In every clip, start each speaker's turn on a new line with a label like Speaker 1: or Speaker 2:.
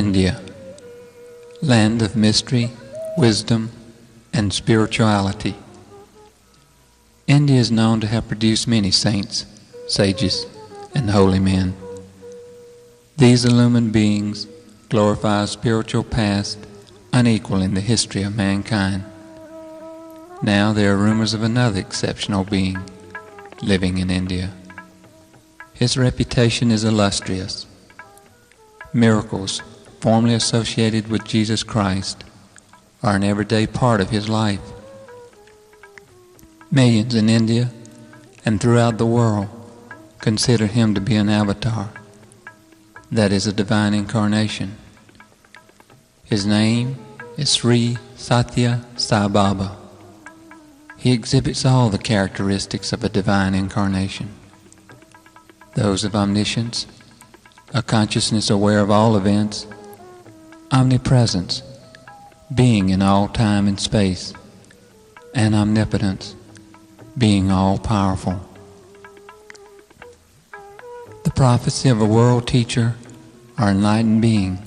Speaker 1: India, land of mystery, wisdom, and spirituality. India is known to have produced many saints, sages, and holy men. These illumined beings glorify a spiritual past unequal in the history of mankind. Now there are rumors of another exceptional being living in India. His reputation is illustrious. Miracles, formerly associated with Jesus Christ, are an everyday part of his life. Millions in India and throughout the world consider him to be an avatar, that is, a divine incarnation. His name is Sri Sathya Sai Baba. He exhibits all the characteristics of a divine incarnation. Those of omniscience, a consciousness aware of all events, omnipresence, being in all time and space, and omnipotence, being all-powerful. The prophecy of a world teacher or enlightened being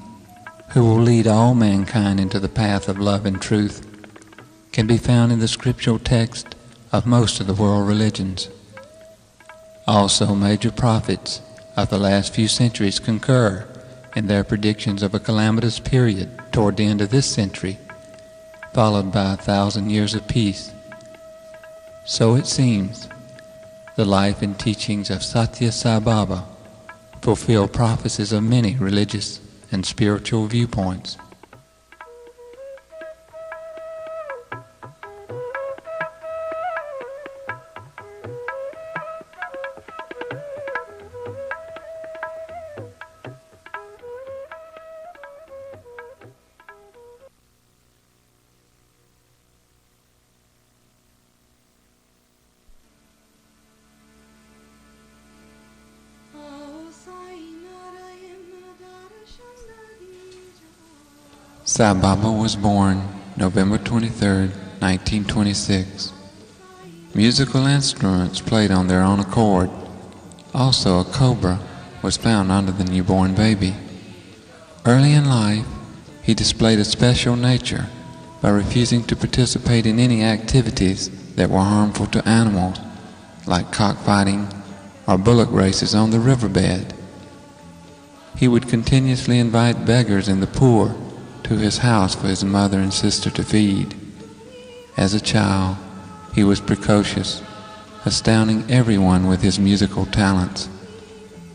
Speaker 1: who will lead all mankind into the path of love and truth can be found in the scriptural text of most of the world religions. Also, major prophets of the last few centuries concur in their predictions of a calamitous period toward the end of this century, followed by 1,000 years of peace. So it seems, the life and teachings of Sathya Sai Baba fulfill prophecies of many religious and spiritual viewpoints. Sai Baba was born November 23, 1926. Musical instruments played on their own accord. Also, a cobra was found under the newborn baby. Early in life, he displayed a special nature by refusing to participate in any activities that were harmful to animals, like cockfighting or bullock races on the riverbed. He would continuously invite beggars and the poor to his house for his mother and sister to feed. As a child, he was precocious, astounding everyone with his musical talents.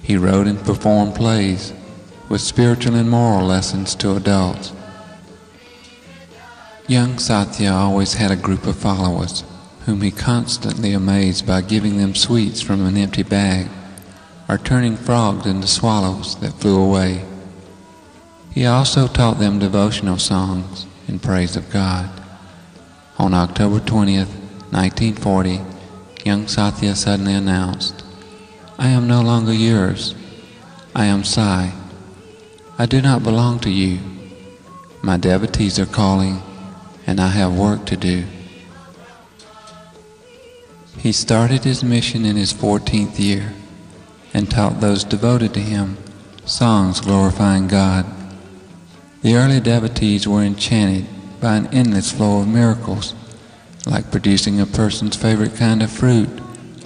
Speaker 1: He wrote and performed plays with spiritual and moral lessons to adults. Young Sathya always had a group of followers whom he constantly amazed by giving them sweets from an empty bag or turning frogs into swallows that flew away. He also taught them devotional songs in praise of God. On October 20th, 1940, young Sathya suddenly announced, "I am no longer yours. I am Sai. I do not belong to you. My devotees are calling, and I have work to do." He started his mission in his 14th year and taught those devoted to him songs glorifying God. The early devotees were enchanted by an endless flow of miracles, like producing a person's favorite kind of fruit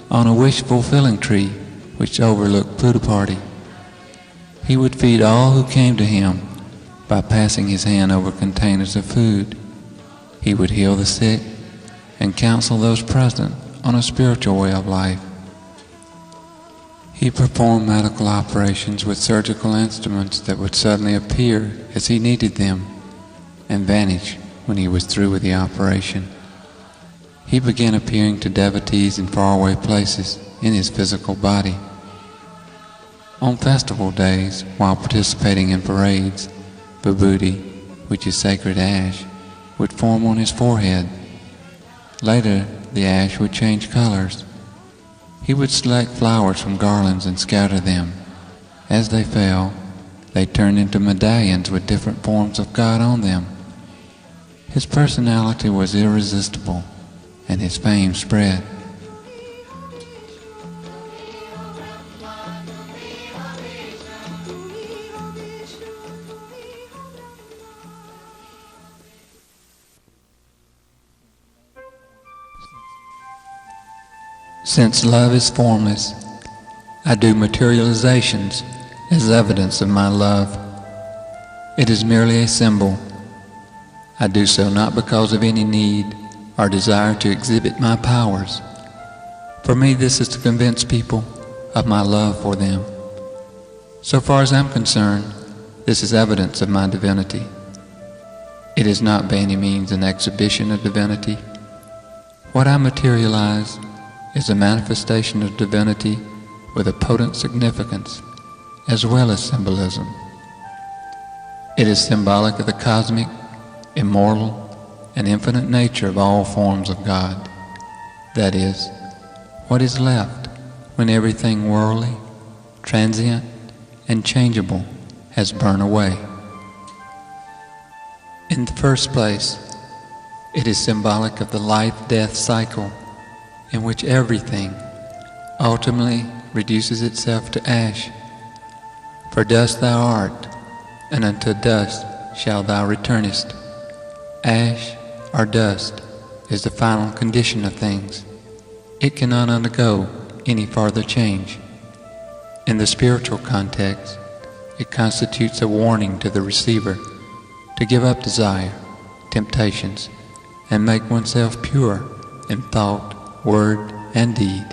Speaker 1: on a wish-fulfilling tree which overlooked Puttaparthi. He would feed all who came to him by passing his hand over containers of food. He would heal the sick and counsel those present on a spiritual way of life. He performed medical operations with surgical instruments that would suddenly appear as he needed them and vanish when he was through with the operation. He began appearing to devotees in faraway places in his physical body. On festival days, while participating in parades, vibhuti, which is sacred ash, would form on his forehead. Later, the ash would change colors. He would select flowers from garlands and scatter them. As they fell, they turned into medallions with different forms of God on them. His personality was irresistible, and his fame spread. Since love is formless, I do materializations as evidence of my love. It is merely a symbol. I do so not because of any need or desire to exhibit my powers. For me, this is to convince people of my love for them. So far as I'm concerned, this is evidence of my divinity. It is not by any means an exhibition of divinity. What I materialize is a manifestation of divinity with a potent significance as well as symbolism. It is symbolic of the cosmic, immortal, and infinite nature of all forms of God. That is, what is left when everything worldly, transient, and changeable has burned away. In the first place, it is symbolic of the life-death cycle in which everything ultimately reduces itself to ash. For dust thou art, and unto dust shalt thou returnest. Ash or dust is the final condition of things. It cannot undergo any further change. In the spiritual context, it constitutes a warning to the receiver to give up desire, temptations, and make oneself pure in thought, word, and deed.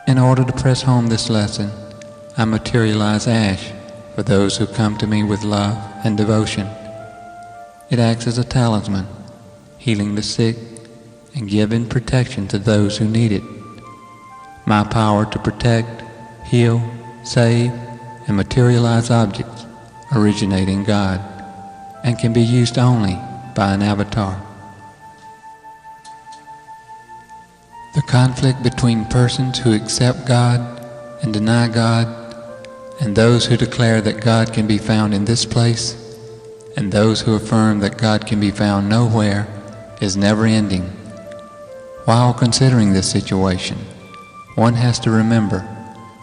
Speaker 1: In order to press home this lesson, I materialize ash for those who come to me with love and devotion. It acts as a talisman, healing the sick and giving protection to those who need it. My power to protect, heal, save, and materialize objects originate in God and can be used only by an avatar. The conflict between persons who accept God and deny God, and those who declare that God can be found in this place, and those who affirm that God can be found nowhere, is never ending. While considering this situation, one has to remember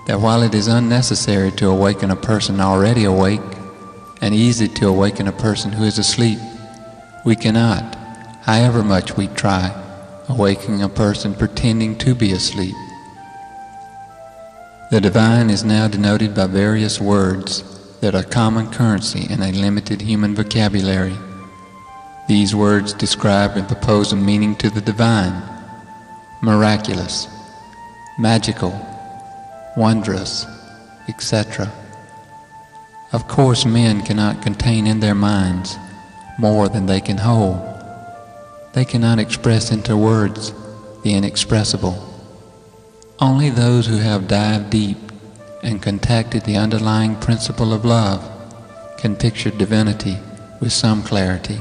Speaker 1: that while it is unnecessary to awaken a person already awake, and easy to awaken a person who is asleep, we cannot, however much we try, awaken a person pretending to be asleep. The divine is now denoted by various words that are common currency in a limited human vocabulary. These words describe and propose a meaning to the divine: miraculous, magical, wondrous, etc. Of course, men cannot contain in their minds more than they can hold. They cannot express into words the inexpressible. Only those who have dived deep and contacted the underlying principle of love can picture divinity with some clarity.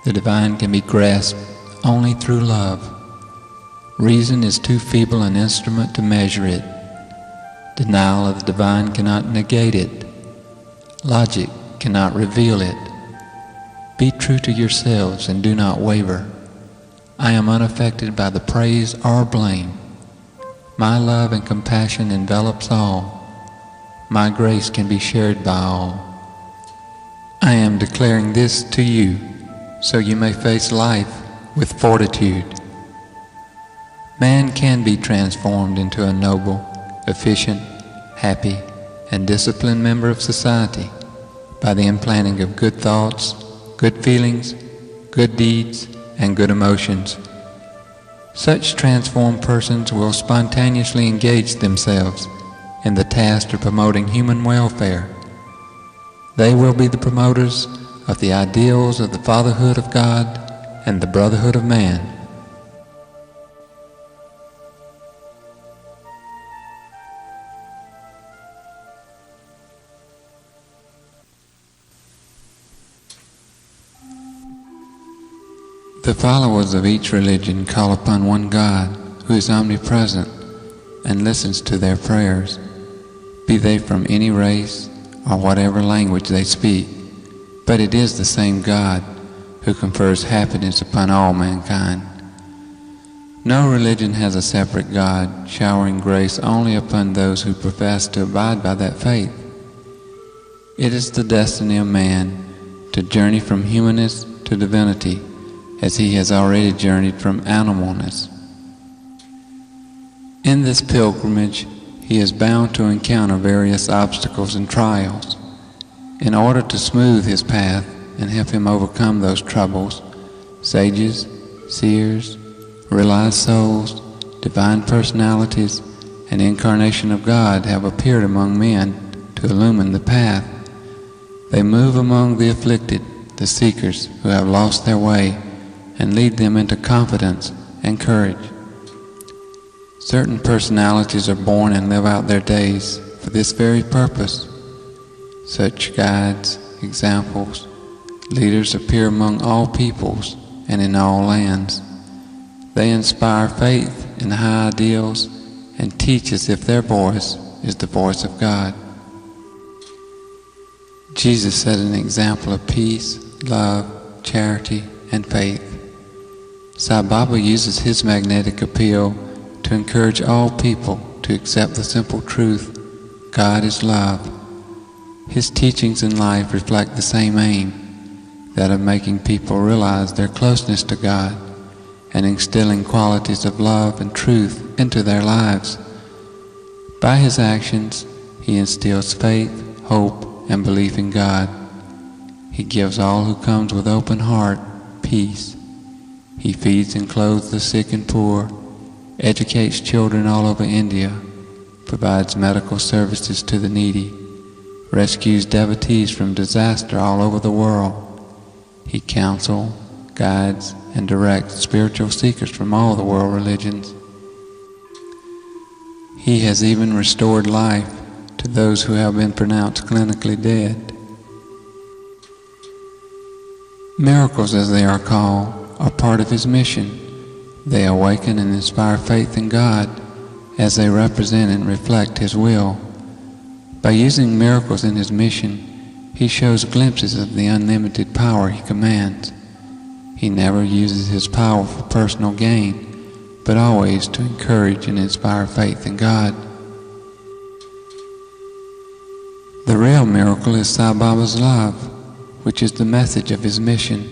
Speaker 1: The divine can be grasped only through love. Reason is too feeble an instrument to measure it. Denial of the divine cannot negate it. Logic cannot reveal it. Be true to yourselves and do not waver. I am unaffected by the praise or blame. My love and compassion envelops all. My grace can be shared by all. I am declaring this to you so you may face life with fortitude. Man can be transformed into a noble, efficient, happy, and disciplined member of society by the implanting of good thoughts, good feelings, good deeds, and good emotions. Such transformed persons will spontaneously engage themselves in the task of promoting human welfare. They will be the promoters of the ideals of the fatherhood of God and the brotherhood of man. The followers of each religion call upon one God who is omnipresent and listens to their prayers, be they from any race or whatever language they speak. But it is the same God who confers happiness upon all mankind. No religion has a separate God, showering grace only upon those who profess to abide by that faith. It is the destiny of man to journey from humanness to divinity, as he has already journeyed from animalness. In this pilgrimage, he is bound to encounter various obstacles and trials. In order to smooth his path and help him overcome those troubles, sages, seers, realized souls, divine personalities, and incarnation of God have appeared among men to illumine the path. They move among the afflicted, the seekers who have lost their way, and lead them into confidence and courage. Certain personalities are born and live out their days for this very purpose. Such guides, examples, leaders appear among all peoples and in all lands. They inspire faith in high ideals and teach as if their voice is the voice of God. Jesus set an example of peace, love, charity, and faith. Sai Baba uses his magnetic appeal to encourage all people to accept the simple truth, God is love. His teachings in life reflect the same aim, that of making people realize their closeness to God and instilling qualities of love and truth into their lives. By his actions, he instills faith, hope, and belief in God. He gives all who comes with open heart peace. He feeds and clothes the sick and poor, educates children all over India, provides medical services to the needy, rescues devotees from disaster all over the world. He counsels, guides, and directs spiritual seekers from all the world religions. He has even restored life to those who have been pronounced clinically dead. Miracles, as they are called, are part of his mission. They awaken and inspire faith in God as they represent and reflect his will. By using miracles in his mission, he shows glimpses of the unlimited power he commands. He never uses his power for personal gain, but always to encourage and inspire faith in God. The real miracle is Sai Baba's love, which is the message of his mission.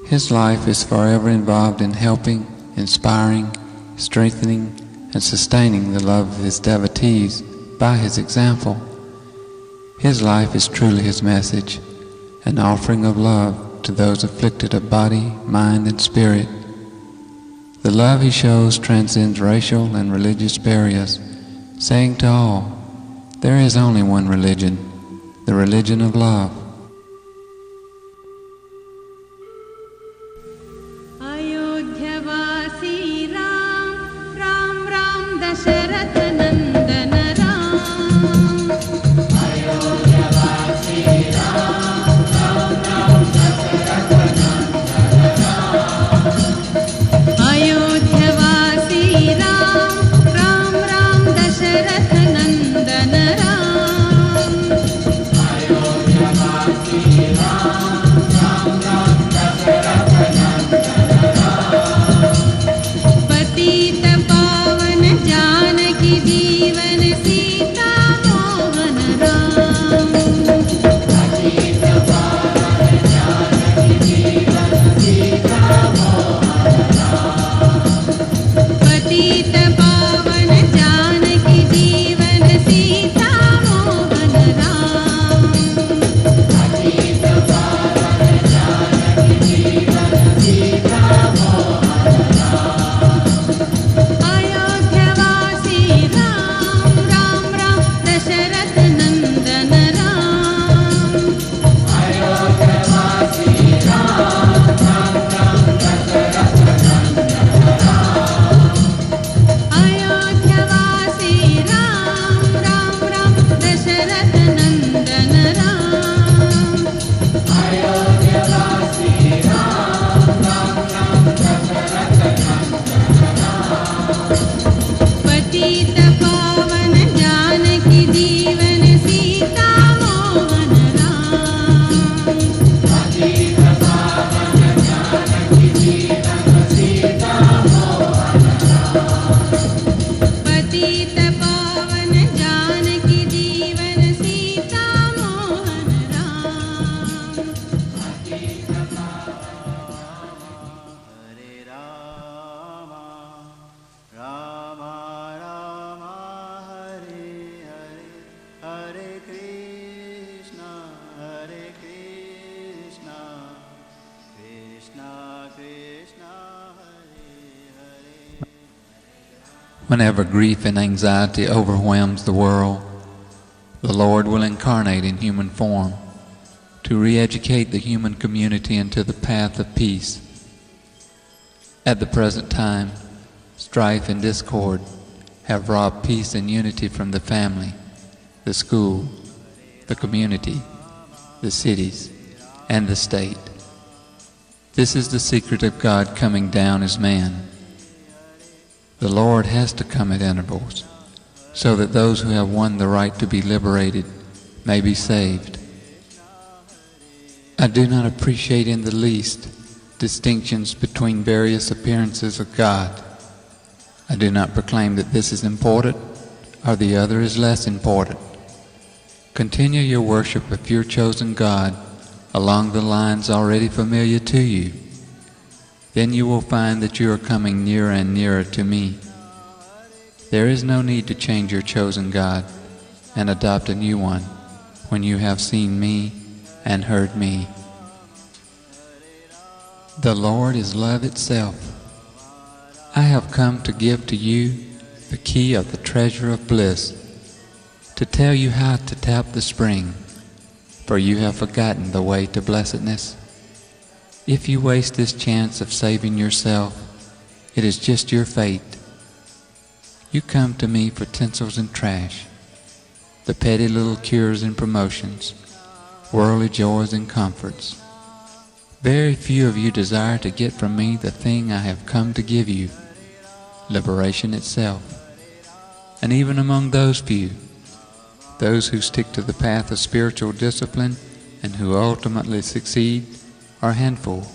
Speaker 1: His life is forever involved in helping, inspiring, strengthening, and sustaining the love of his devotees by his example. His life is truly his message, an offering of love to those afflicted of body, mind, and spirit. The love he shows transcends racial and religious barriers, saying to all, there is only one religion, the religion of love.
Speaker 2: Bhagawan.
Speaker 1: Whenever grief and anxiety overwhelms the world, the Lord will incarnate in human form to re-educate the human community into the path of peace. At the present time, strife and discord have robbed peace and unity from the family, the school, the community, the cities, and the state. This is the secret of God coming down as man. The Lord has to come at intervals, so that those who have won the right to be liberated may be saved. I do not appreciate in the least distinctions between various appearances of God. I do not proclaim that this is important or the other is less important. Continue your worship of your chosen God along the lines already familiar to you. Then you will find that you are coming nearer and nearer to me. There is no need to change your chosen God and adopt a new one when you have seen me and heard me. The Lord is love itself. I have come to give to you the key of the treasure of bliss, to tell you how to tap the spring, for you have forgotten the way to blessedness. If you waste this chance of saving yourself, it is just your fate. You come to me for tinsels and trash, the petty little cures and promotions, worldly joys and comforts. Very few of you desire to get from me the thing I have come to give you, liberation itself. And even among those few, those who stick to the path of spiritual discipline and who ultimately succeed are a handful.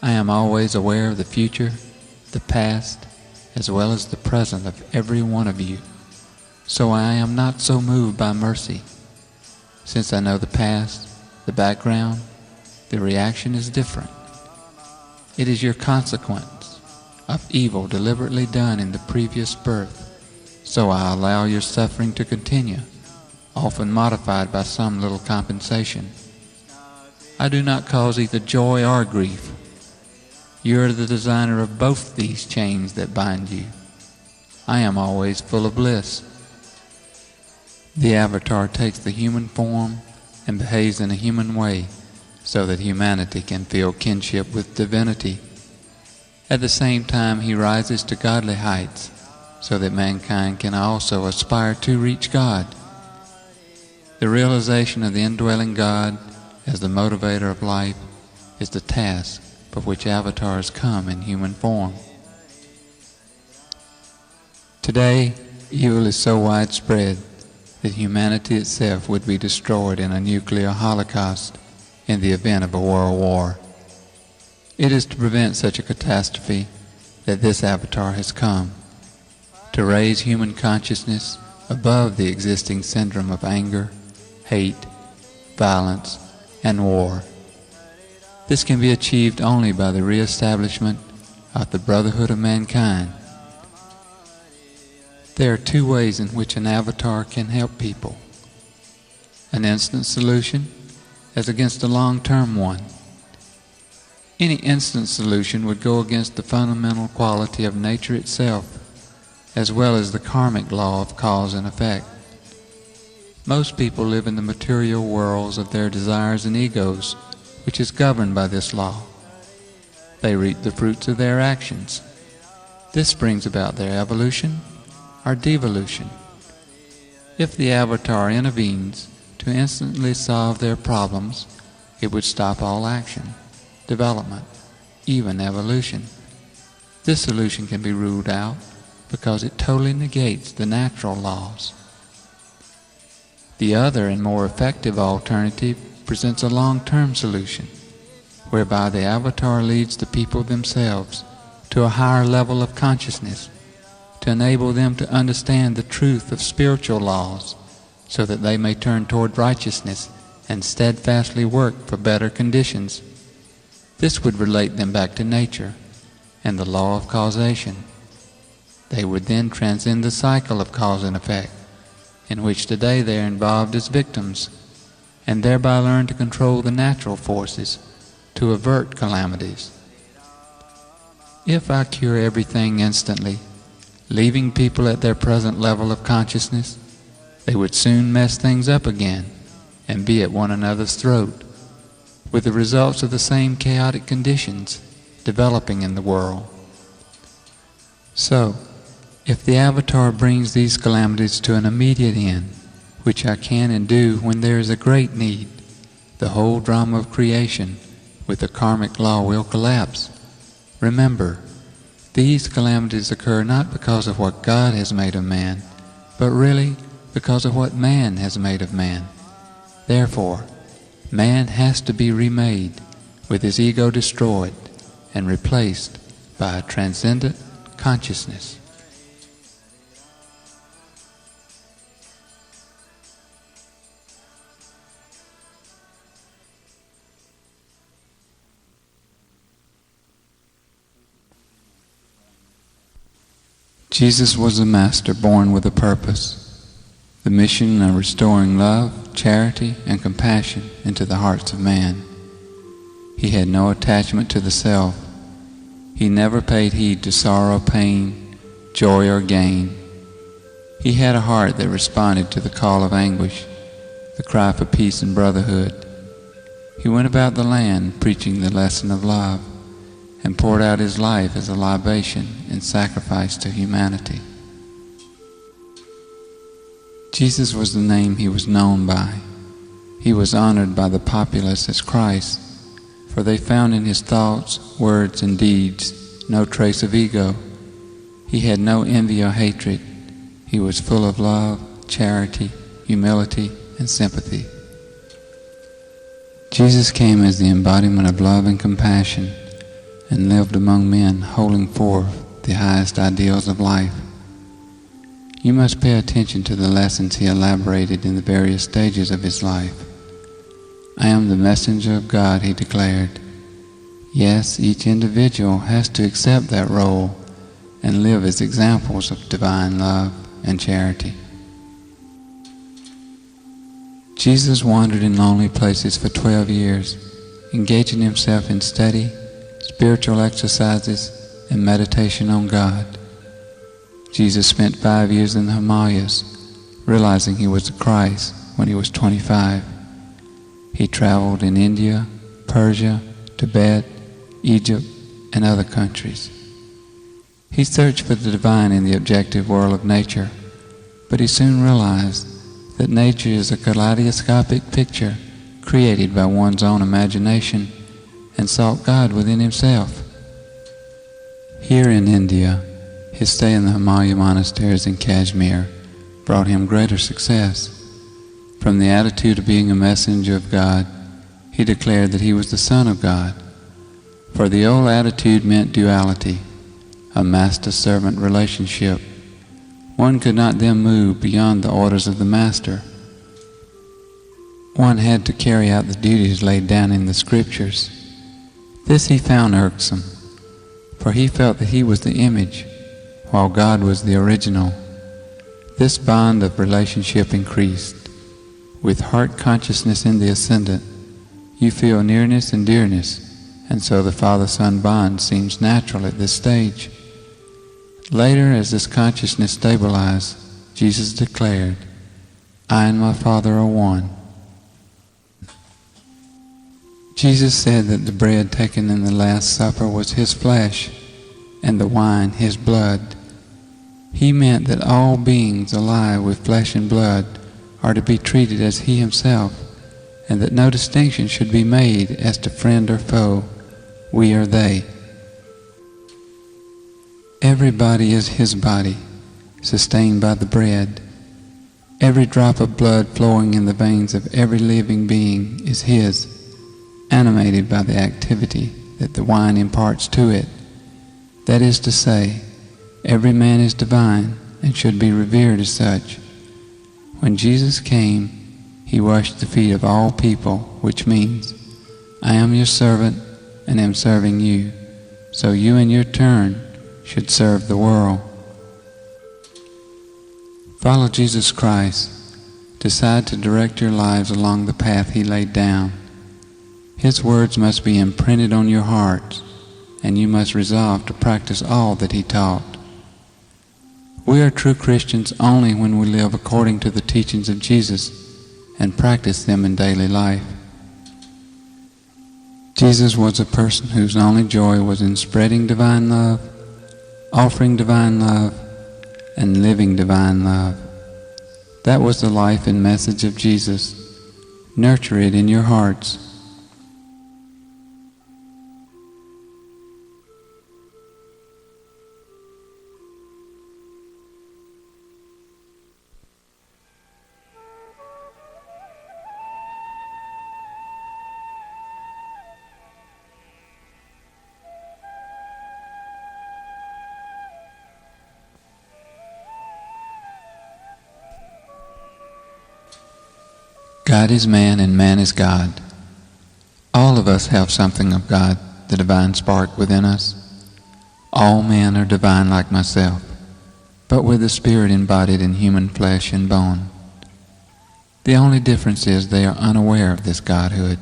Speaker 1: I am always aware of the future, the past, as well as the present of every one of you, so I am not so moved by mercy. Since I know the past, the background, the reaction is different. It is your consequence of evil deliberately done in the previous birth, so I allow your suffering to continue, often modified by some little compensation. I do not cause either joy or grief. You are the designer of both these chains that bind you. I am always full of bliss. The avatar takes the human form and behaves in a human way so that humanity can feel kinship with divinity. At the same time, he rises to godly heights so that mankind can also aspire to reach God. The realization of the indwelling God as the motivator of life is the task for which avatars come in human form. Today, evil is so widespread that humanity itself would be destroyed in a nuclear holocaust in the event of a world war. It is to prevent such a catastrophe that this avatar has come, to raise human consciousness above the existing syndrome of anger, hate, violence, and war. This can be achieved only by the re-establishment of the brotherhood of mankind. There are two ways in which an avatar can help people: an instant solution as against a long-term one. Any instant solution would go against the fundamental quality of nature itself, as well as the karmic law of cause and effect. Most people live in the material worlds of their desires and egos, which is governed by this law. They reap the fruits of their actions. This brings about their evolution or devolution. If the avatar intervenes to instantly solve their problems, it would stop all action, development, even evolution. This solution can be ruled out because it totally negates the natural laws. The other and more effective alternative presents a long-term solution, whereby the avatar leads the people themselves to a higher level of consciousness, to enable them to understand the truth of spiritual laws, so that they may turn toward righteousness and steadfastly work for better conditions. This would relate them back to nature and the law of causation. They would then transcend the cycle of cause and effect, in which today they are involved as victims, and thereby learn to control the natural forces
Speaker 2: to avert calamities. If I cure everything instantly, leaving people at their present level of consciousness, they would soon mess things up again and be at one another's throat, with the results of the same chaotic conditions developing in the world. So, if the Avatar brings these calamities to an immediate end, which I can and do when there is a great need, the whole drama of creation with the karmic law will collapse. Remember, these calamities occur not because of what God has made of man, but really because of what man has made of man. Therefore, man has to be remade, with his ego destroyed and replaced by a transcendent consciousness. Jesus was a master born with a purpose, the mission of restoring love, charity, and compassion into the hearts of man. He had no attachment to the self. He never paid heed to sorrow, pain, joy, or gain. He had a heart that responded to the call of anguish, the cry for peace and brotherhood. He went about the land preaching the lesson of love, and poured out his life as a libation in sacrifice to humanity. Jesus was the name he was known by. He was honored by the populace as Christ, for they found in his thoughts, words, and deeds no trace of ego. He had no envy or hatred. He was full of love, charity, humility, and sympathy. Jesus came as the embodiment of love and compassion, and lived among men holding forth the highest ideals of life. You must pay attention to the lessons he elaborated in the various stages of his life. I am the messenger of God, he declared. Yes, each individual has to accept that role and live as examples of divine love and charity. Jesus wandered in lonely places for 12 years, engaging himself in study, spiritual exercises, and meditation on God. Jesus spent 5 years in the Himalayas, realizing he was the Christ when he was 25. He traveled in India, Persia, Tibet, Egypt, and other countries. He searched for the divine in the objective world of nature, but he soon realized that nature is a kaleidoscopic picture created by one's own imagination, and sought God within himself. Here in India, his stay in the Himalaya monasteries in Kashmir brought him greater success. From the attitude of being a messenger of God, he declared that he was the Son of God. For the old attitude meant duality, a master-servant relationship. One could not then move beyond the orders of the master. One had to carry out the duties laid down in the scriptures. This he found irksome, for he felt that he was the image, while God was the original. This bond of relationship increased. With heart consciousness in the ascendant, you feel nearness and dearness, and so the Father-Son bond seems natural at this stage. Later, as this consciousness stabilized, Jesus declared, "I and my Father are one." Jesus said that the bread taken in the Last Supper was his flesh, and the wine his blood. He meant that all beings alive with flesh and blood are to be treated as he himself, and that no distinction should be made as to friend or foe, we or they. Every body is his body, sustained by the bread. Every drop of blood flowing in the veins of every living being is his, animated by the activity that the wine imparts to it. That is to say, every man is divine and should be revered as such. When Jesus came, he washed the feet of all people, which means, I am your servant and am serving you, so you in your turn should serve the world. Follow Jesus Christ. Decide to direct your lives along the path he laid down. His words must be imprinted on your hearts, and you must resolve to practice all that He taught. We are true Christians only when we live according to the teachings of Jesus and practice them in daily life. Jesus was a person whose only joy was in spreading divine love, offering divine love, and living divine love. That was the life and message of Jesus. Nurture it in your hearts. God is man and man is God. All of us have something of God, the divine spark within us. All men are divine like myself, but with the Spirit embodied in human flesh and bone. The only difference is they are unaware of this Godhood.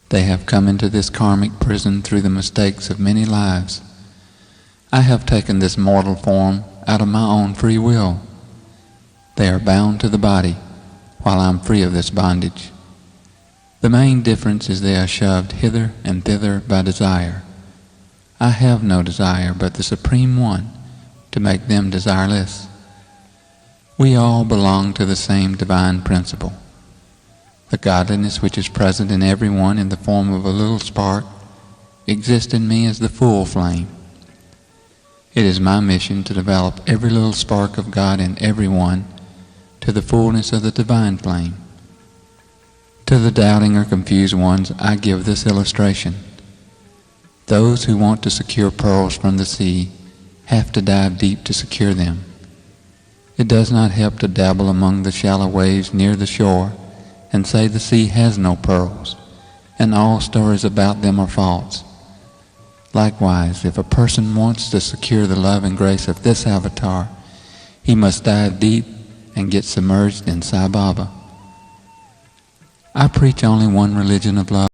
Speaker 2: They have come into this karmic prison through the mistakes of many lives. I have taken this mortal form out of my own free will. They are bound to the body, while I am free of this bondage. The main difference is they are shoved hither and thither by desire. I have no desire but the Supreme One to make them desireless. We all belong to the same divine principle. The godliness which is present in everyone in the form of a little spark exists in me as the full flame. It is my mission to develop every little spark of God in everyone to the fullness of the divine flame. To the doubting or confused ones, I give this illustration. Those who want to secure pearls from the sea have to dive deep to secure them. It does not help to dabble among the shallow waves near the shore and say the sea has no pearls, and all stories about them are false. Likewise, if a person wants to secure the love and grace of this avatar, he must dive deep and get submerged in Sai Baba. I preach only one religion of love,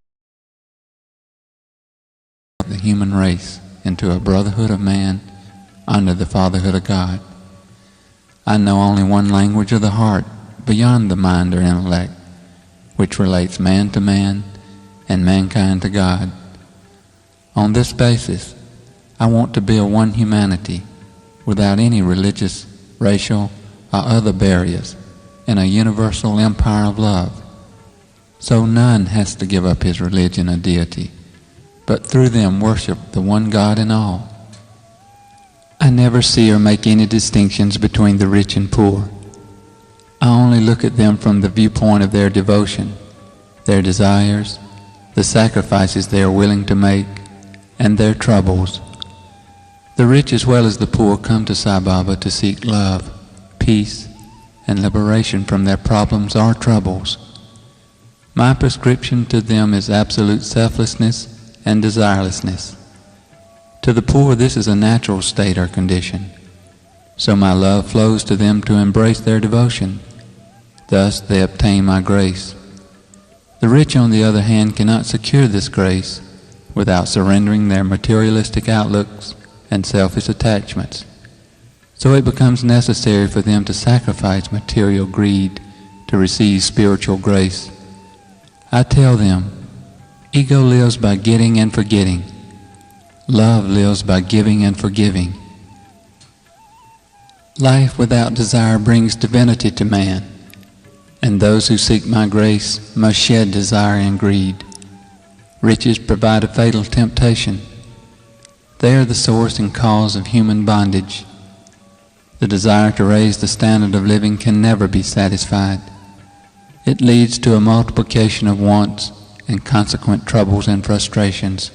Speaker 2: the human race into a brotherhood of man under the fatherhood of God. I know only one language of the heart beyond the mind or intellect, which relates man to man and mankind to God. On this basis, I want to build one humanity without any religious, racial, or other barriers in a universal empire of love. So none has to give up his religion or deity, but through them worship the one God in all. I never see or make any distinctions between the rich and poor. I only look at them from the viewpoint of their devotion, their desires, the sacrifices they are willing to make, and their troubles. The rich as well as the poor come to Sai Baba to seek love, peace, and liberation from their problems or troubles. My prescription to them is absolute selflessness and desirelessness. To the poor, this is a natural state or condition, so my love flows to them to embrace their devotion. Thus they obtain my grace. The rich, on the other hand, cannot secure this grace without surrendering their materialistic outlooks and selfish attachments. So it becomes necessary for them to sacrifice material greed to receive spiritual grace. I tell them, ego lives by getting and forgetting. Love lives by giving and forgiving. Life without desire brings divinity to man, and those who seek my grace must shed desire and greed. Riches provide a fatal temptation. They are the source and cause of human bondage. The desire to raise the standard of living can never be satisfied. It leads to a multiplication of wants and consequent troubles and frustrations.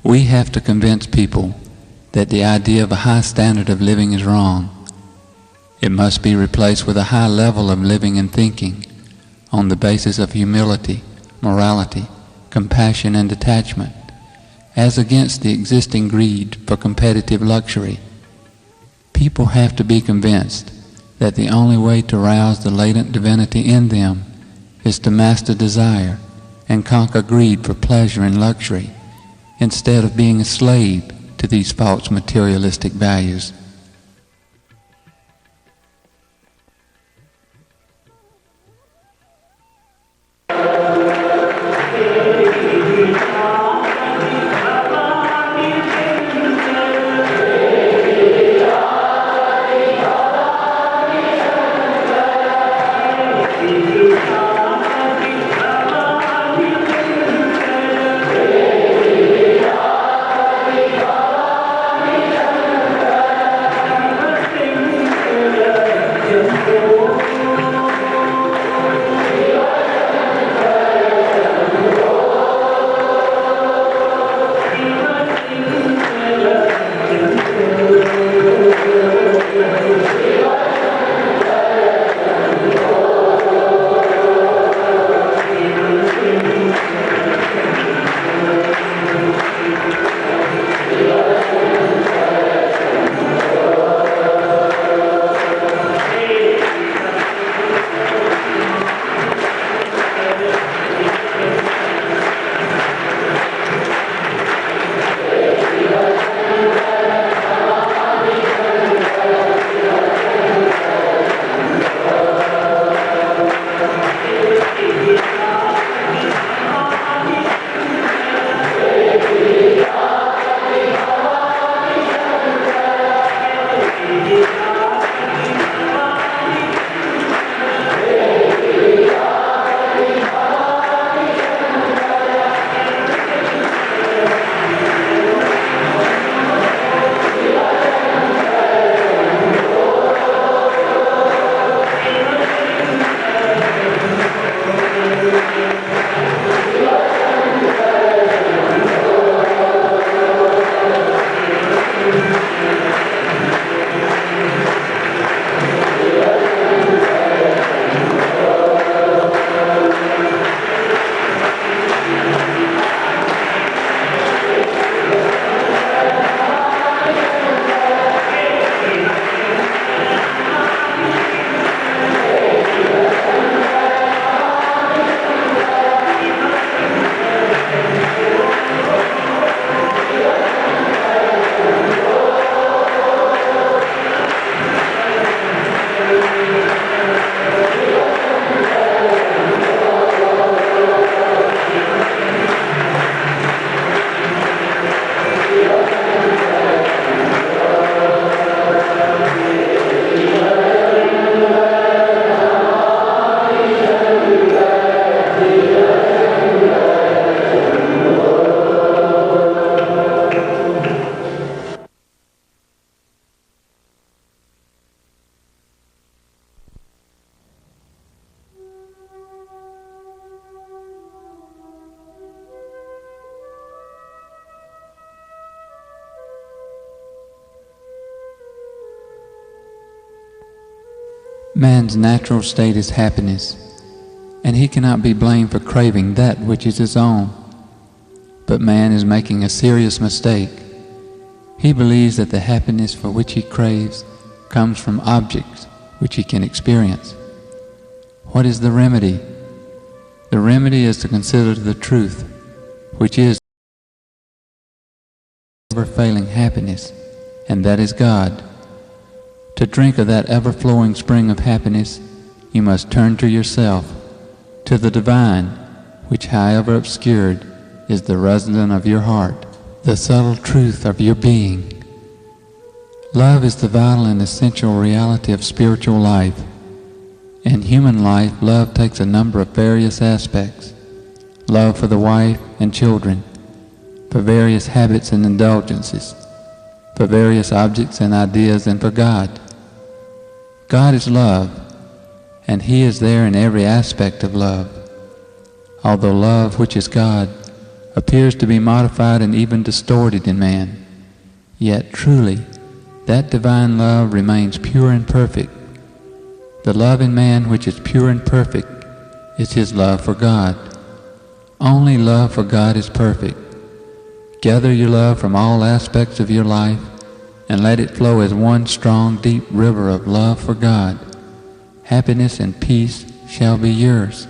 Speaker 2: We have to convince people that the idea of a high standard of living is wrong. It must be replaced with a high level of living and thinking on the basis of humility, morality, compassion, and detachment, as against the existing greed for competitive luxury. People have to be convinced that the only way to rouse the latent divinity in them is to master desire and conquer greed for pleasure and luxury, instead of being a slave to these false materialistic values. Man's natural state is happiness, and he cannot be blamed for craving that which is his own. But man is making a serious mistake. He believes that the happiness for which he craves comes from objects which he can experience. What is the remedy? The remedy is to consider the truth, which is never-failing happiness, and that is God. To drink of that ever-flowing spring of happiness, you must turn to yourself, to the divine, which, however obscured, is the resident of your heart, the subtle truth of your being. Love is the vital and essential reality of spiritual life. In human life, love takes a number of various aspects. Love for the wife and children, for various habits and indulgences, for various objects and ideas, and for God. God is love, and He is there in every aspect of love. Although love, which is God, appears to be modified and even distorted in man, yet truly that divine love remains pure and perfect. The love in man which is pure and perfect is his love for God. Only love for God is perfect. Gather your love from all aspects of your life and let it flow as one strong, deep river of love for God. Happiness and peace shall be yours.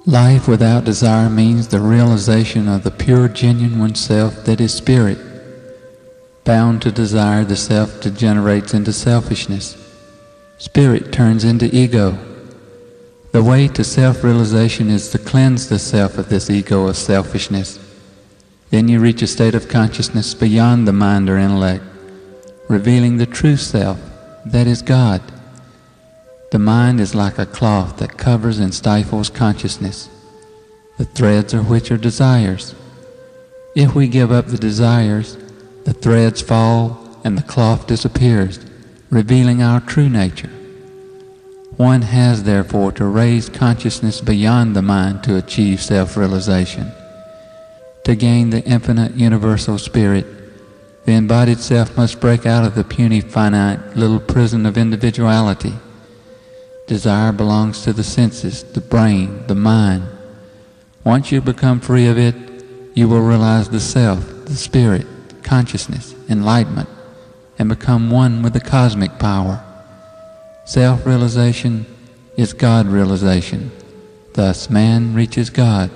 Speaker 2: Life without desire means the realization of the pure, genuine self that is spirit. Bound to desire, the self degenerates into selfishness. Spirit turns into ego. The way to self-realization is to cleanse the self of this ego of selfishness. Then you reach a state of consciousness beyond the mind or intellect, revealing the true self, that is God. The mind is like a cloth that covers and stifles consciousness, the threads of which are desires. If we give up the desires, the threads fall and the cloth disappears, revealing our true nature. One has therefore to raise consciousness beyond the mind to achieve self-realization. To gain the infinite universal spirit, the embodied self must break out of the puny finite little prison of individuality. Desire belongs to the senses, the brain, the mind. Once you become free of it, you will realize the self, the spirit, consciousness, enlightenment, and become one with the cosmic power. Self-realization is God-realization. Thus man reaches God.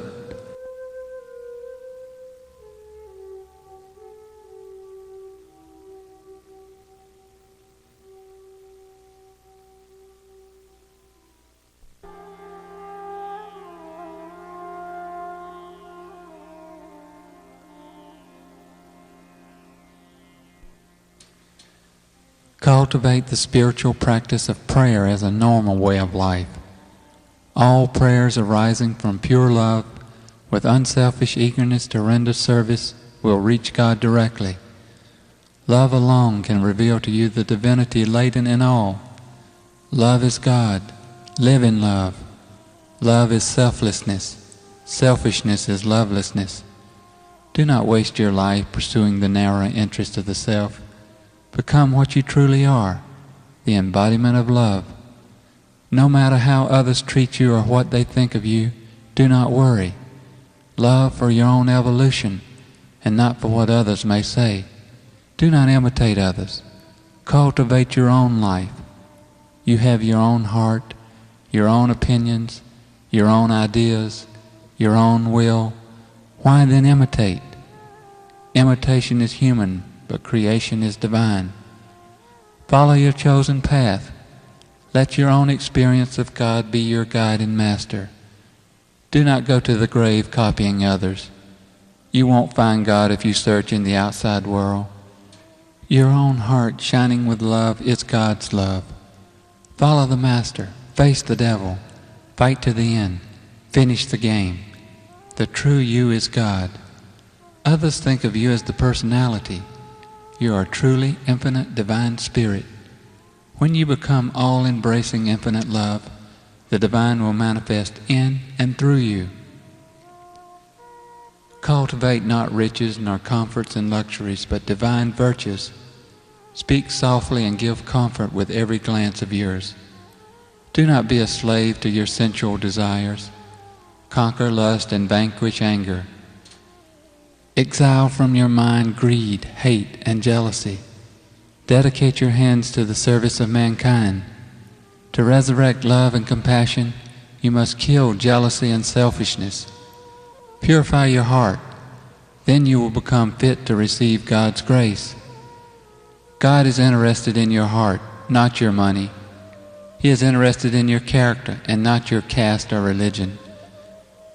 Speaker 2: Cultivate the spiritual practice of prayer as a normal way of life. All prayers arising from pure love, with unselfish eagerness to render service, will reach God directly. Love alone can reveal to you the divinity latent in all. Love is God. Live in love. Love is selflessness. Selfishness is lovelessness. Do not waste your life pursuing the narrow interest of the self. Become what you truly are, the embodiment of love. No matter how others treat you or what they think of you, do not worry. Love for your own evolution and not for what others may say. Do not imitate others. Cultivate your own life. You have your own heart, your own opinions, your own ideas, your own will. Why then imitate? Imitation is human, but creation is divine. Follow your chosen path. Let your own experience of God be your guide and master. Do not go to the grave copying others. You won't find God if you search in the outside world. Your own heart shining with love is God's love. Follow the Master. Face the devil. Fight to the end. Finish the game. The true you is God. Others think of you as the personality. You are truly infinite divine spirit. When you become all-embracing infinite love, the divine will manifest in and through you. Cultivate not riches nor comforts and luxuries, but divine virtues. Speak softly and give comfort with every glance of yours. Do not be a slave to your sensual desires. Conquer lust and vanquish anger. Exile from your mind greed, hate, and jealousy. Dedicate your hands to the service of mankind. To resurrect love and compassion, you must kill jealousy and selfishness. Purify your heart. Then you will become fit to receive God's grace. God is interested in your heart, not your money. He is interested in your character and not your caste or religion.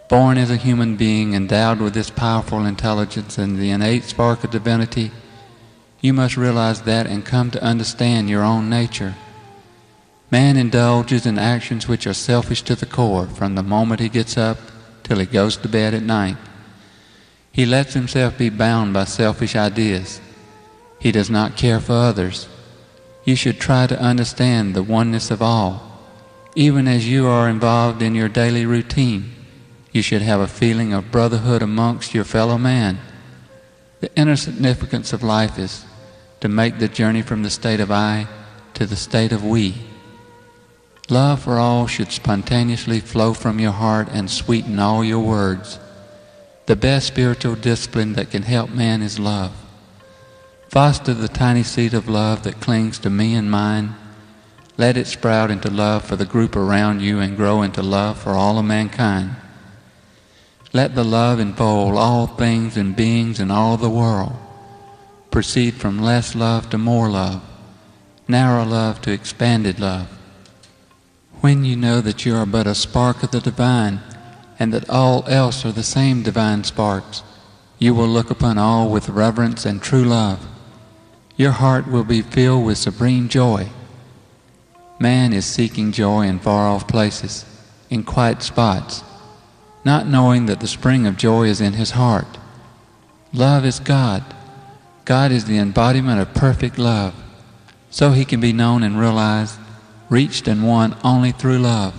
Speaker 2: Born as a human being endowed with this powerful intelligence and the innate spark of divinity, you must realize that and come to understand your own nature. Man indulges in actions which are selfish to the core from the moment he gets up till he goes to bed at night. He lets himself be bound by selfish ideas. He does not care for others. You should try to understand the oneness of all. Even as you are involved in your daily routine, you should have a feeling of brotherhood amongst your fellow man. The inner significance of life is to make the journey from the state of I to the state of we. Love for all should spontaneously flow from your heart and sweeten all your words. The best spiritual discipline that can help man is love. Foster the tiny seed of love that clings to me and mine. Let it sprout into love for the group around you and grow into love for all of mankind. Let the love enfold all things and beings in all the world. Proceed from less love to more love, narrow love to expanded love. When you know that you are but a spark of the divine, and that all else are the same divine sparks, you will look upon all with reverence and true love. Your heart will be filled with supreme joy. Man is seeking joy in far-off places, in quiet spots, not knowing that the spring of joy is in his heart. Love is God. God is the embodiment of perfect love, so he can be known and realized, reached and won only through love.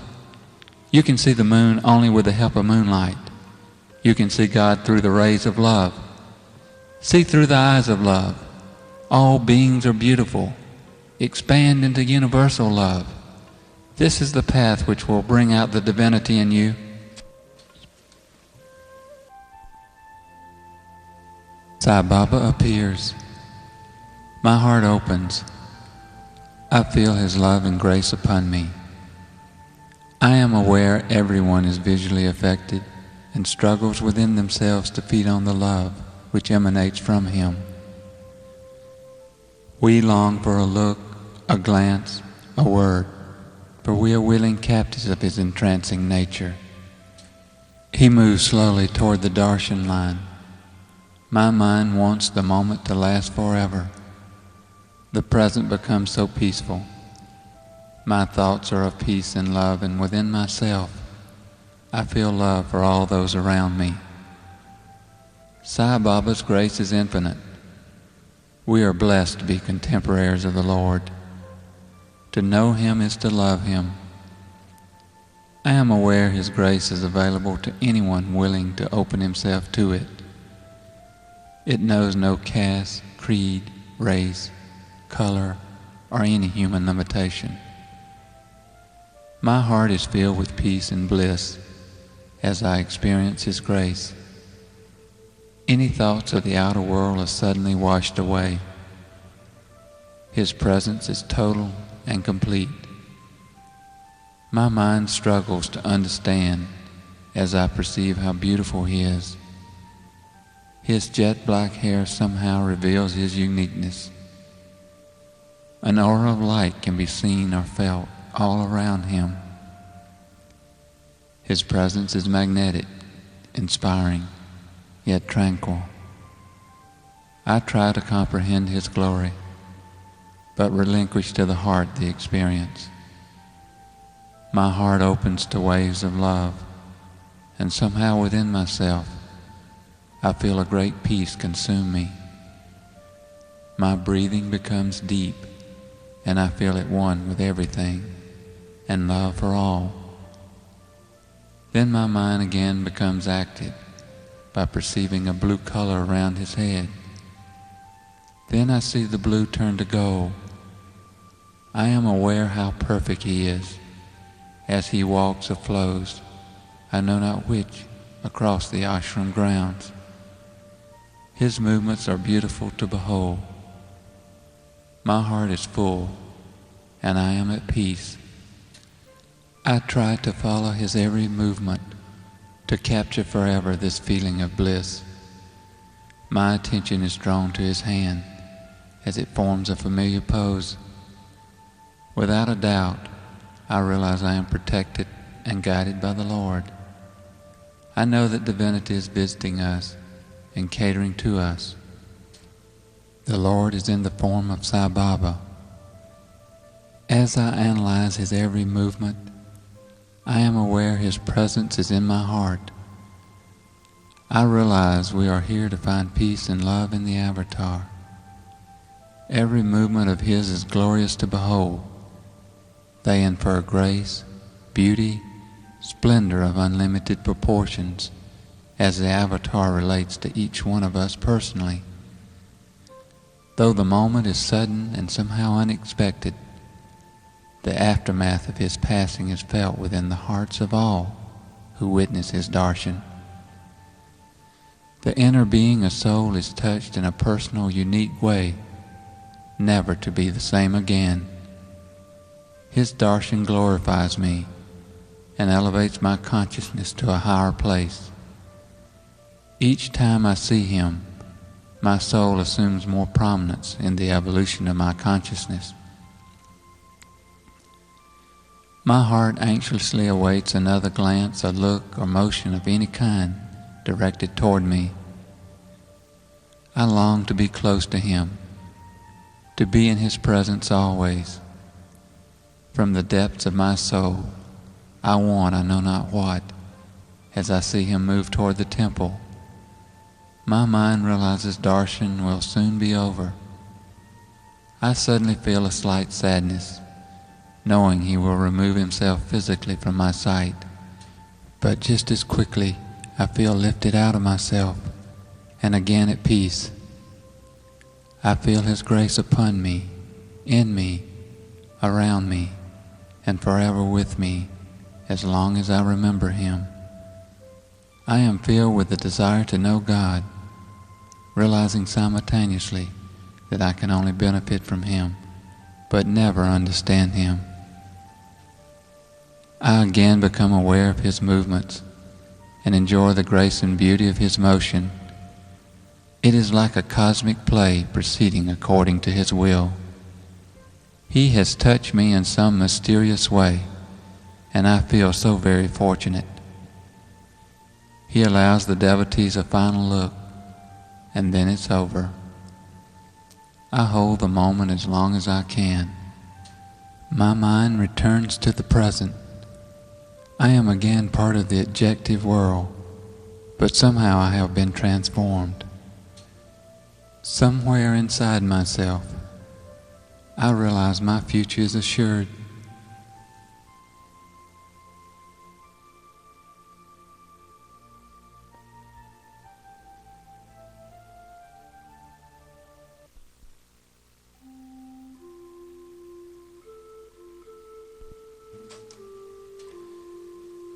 Speaker 2: You can see the moon only with the help of moonlight. You can see God through the rays of love. See through the eyes of love. All beings are beautiful. Expand into universal love. This is the path which will bring out the divinity in you. Sai Baba appears. My heart opens. I feel his love and grace upon me. I am aware everyone is visually affected and struggles within themselves to feed on the love which emanates from him. We long for a look, a glance, a word, for we are willing captives of his entrancing nature. He moves slowly toward the Darshan line. My mind wants the moment to last forever. The present becomes so peaceful. My thoughts are of peace and love, and within myself, I feel love for all those around me. Sai Baba's grace is infinite. We are blessed to be contemporaries of the Lord. To know him is to love him. I am aware his grace is available to anyone willing to open himself to it. It knows no caste, creed, race, color, or any human limitation. My heart is filled with peace and bliss as I experience his grace. Any thoughts of the outer world are suddenly washed away. His presence is total and complete. My mind struggles to understand as I perceive how beautiful he is. His jet black hair somehow reveals his uniqueness. An aura of light can be seen or felt all around him. His presence is magnetic, inspiring, yet tranquil. I try to comprehend his glory, but relinquish to the heart the experience. My heart opens to waves of love, and somehow within myself, I feel a great peace consume me. My breathing becomes deep, and I feel at one with everything, and love for all. Then my mind again becomes active by perceiving a blue color around his head. Then I see the blue turn to gold. I am aware how perfect he is, as he walks or flows, I know not which, across the ashram grounds. His movements are beautiful to behold. My heart is full, and I am at peace. I try to follow his every movement, to capture forever this feeling of bliss. My attention is drawn to his hand, as it forms a familiar pose. Without a doubt, I realize I am protected and guided by the Lord. I know that divinity is visiting us and catering to us. The Lord is in the form of Sai Baba. As I analyze his every movement, I am aware his presence is in my heart. I realize we are here to find peace and love in the avatar. Every movement of his is glorious to behold. They infer grace, beauty, splendor of unlimited proportions, as the avatar relates to each one of us personally. Though the moment is sudden and somehow unexpected, the aftermath of his passing is felt within the hearts of all who witness his darshan. The inner being of soul is touched in a personal, unique way, never to be the same again. His darshan glorifies me and elevates my consciousness to a higher place. Each time I see him, my soul assumes more prominence in the evolution of my consciousness. My heart anxiously awaits another glance or look or motion of any kind directed toward me. I long to be close to him, to be in his presence always. From the depths of my soul, I want I know not what, as I see him move toward the temple. My mind realizes Darshan will soon be over. I suddenly feel a slight sadness, knowing he will remove himself physically from my sight. But just as quickly, I feel lifted out of myself, and again at peace. I feel his grace upon me, in me, around me, and forever with me, as long as I remember him. I am filled with the desire to know God, realizing simultaneously that I can only benefit from him, but never understand him. I again become aware of his movements and enjoy the grace and beauty of his motion. It is like a cosmic play proceeding according to his will. He has touched me in some mysterious way, and I feel so very fortunate. He allows the devotees a final look, and then it's over. I hold the moment as long as I can. My mind returns to the present. I am again part of the objective world, but somehow I have been transformed. Somewhere inside myself, I realize my future is assured.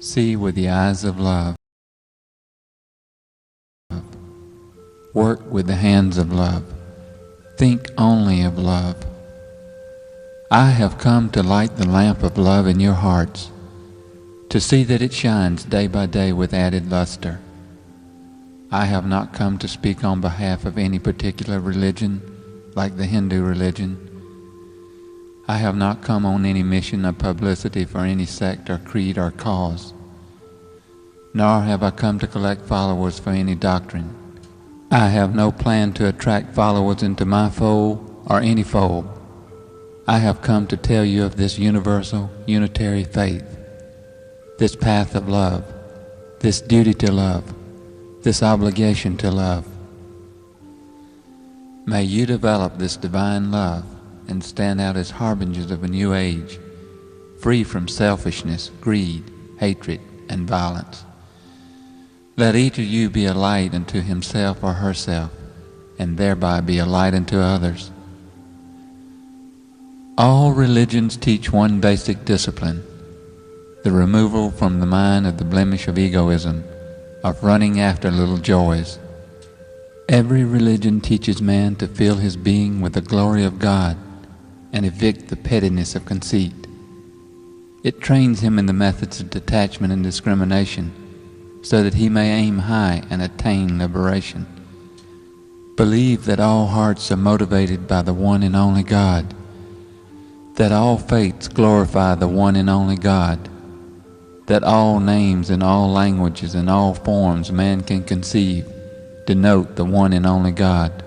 Speaker 2: See with the eyes of love. Work with the hands of love. Think only of love. I have come to light the lamp of love in your hearts, to see that it shines day by day with added luster. I have not come to speak on behalf of any particular religion, like the Hindu religion. I have not come on any mission of publicity for any sect or creed or cause. Nor have I come to collect followers for any doctrine. I have no plan to attract followers into my fold or any fold. I have come to tell you of this universal, unitary faith, this path of love, this duty to love, this obligation to love. May you develop this divine love and stand out as harbingers of a new age, free from selfishness, greed, hatred, and violence. Let each of you be a light unto himself or herself, and thereby be a light unto others. All religions teach one basic discipline, the removal from the mind of the blemish of egoism, of running after little joys. Every religion teaches man to fill his being with the glory of God and evict the pettiness of conceit. It trains him in the methods of detachment and discrimination, so that he may aim high and attain liberation. Believe that all hearts are motivated by the one and only God, that all faiths glorify the one and only God, that all names in all languages and all forms man can conceive denote the one and only God.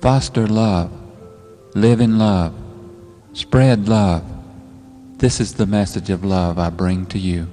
Speaker 2: Foster love, live in love, spread love. This is the message of love I bring to you.